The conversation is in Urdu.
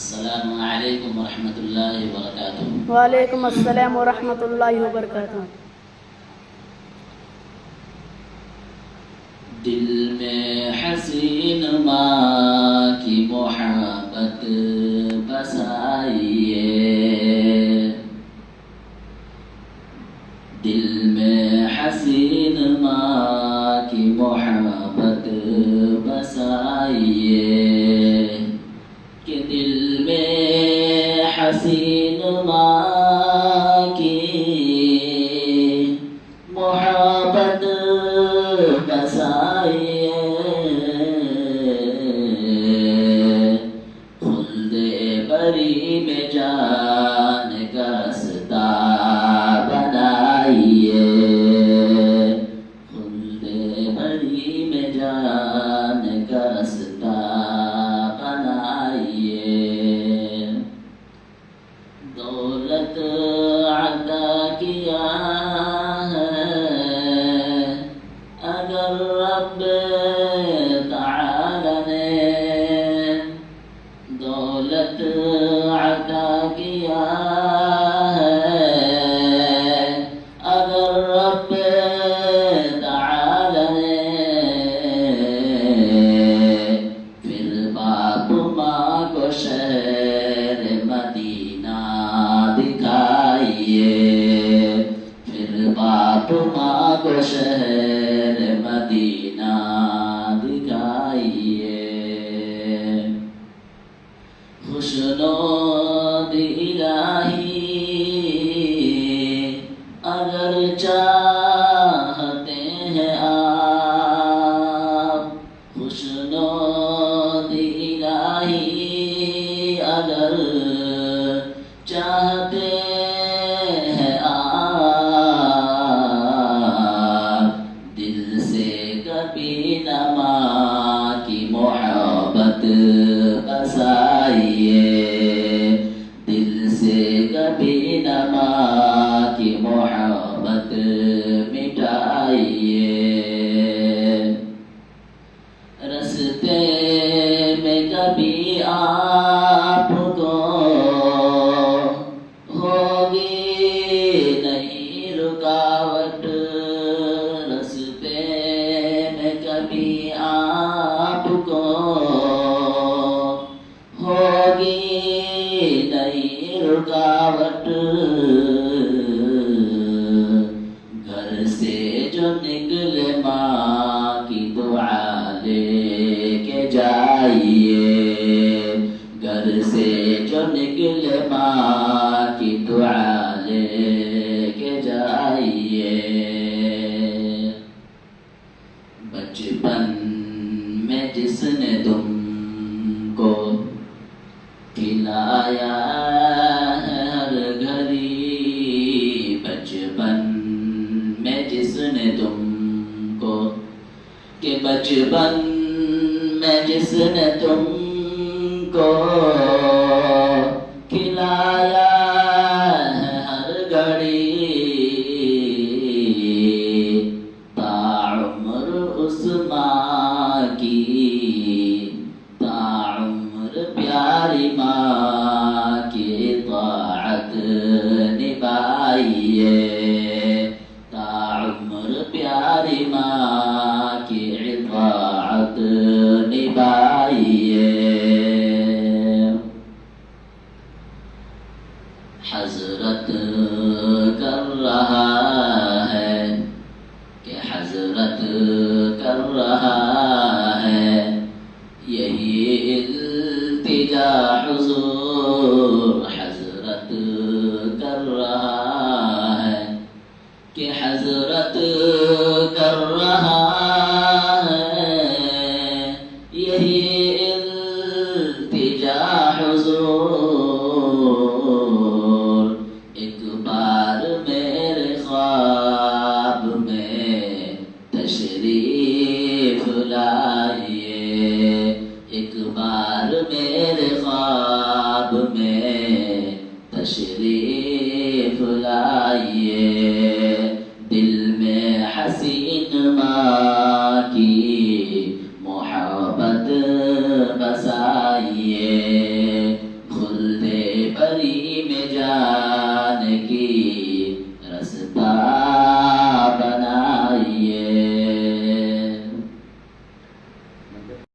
السلام علیکم ورحمۃ اللہ وبرکاتہ۔ وعلیکم السلام ورحمۃ اللہ وبرکاتہ۔ دل میں حسین ماں کی محبت بسائیے، دل میں حسین ماں کی محبت بسائیے، کہ دل میں حسین ماں کی محبت بسائیے، خلد بری میں جان کا رستہ بنائیے، خلد بری میں جان کا رستہ بنائیے، دولت عطا کیا اگر رب تعالی نے، دولت عطا کیا ہے اگر رب تعالی نے، پھر باپ ماں کو شہر مدینہ دکھائیے، پھر باپ ماں کو شہر مدینہ دکھائیے، خوشنود الہی اگر چاہتے ہیں آپ، خوشنود الہی اگر چاہتے ہیں آپ، دل سے کبھی نہ ماں کی محبت بسائیے، دل سے کبھی نہ ماں کی محبت مٹائیے، رستے میں کبھی آپ کو ہوگی نہیں رکاوٹ، رستے میں کبھی آپ کو ہوگی نہیں رکاوٹ، گھر سے جو نکلے ماں کی دعا لے کے جائیے، گھر سے جو نکلے ماں کی دعا لے کے جائیے، بچپن میں جس نے تم کو کھلایا ہے ہر گھڑی، بچپن میں جس نے تم کو، کہ بچپن میں جس نے تم کو کھلایا ہے ہر گھڑی، تعمر اس ماں کی، تعمر پیاری ماں کی اطاعت نبھائیے، تعمر پیاری ماں کی اطاعت نبھائیے، حضرت کر رہا ہے کہ حضرت کر رہا ہے یہی التجا حضور، حضرت کر رہا ہے کہ حضرت کر رہا ہے یہی التجا حضور، ایک بار میرے خواب میں تشریف لائیے، ایک بار میرے خواب میں تشریف جا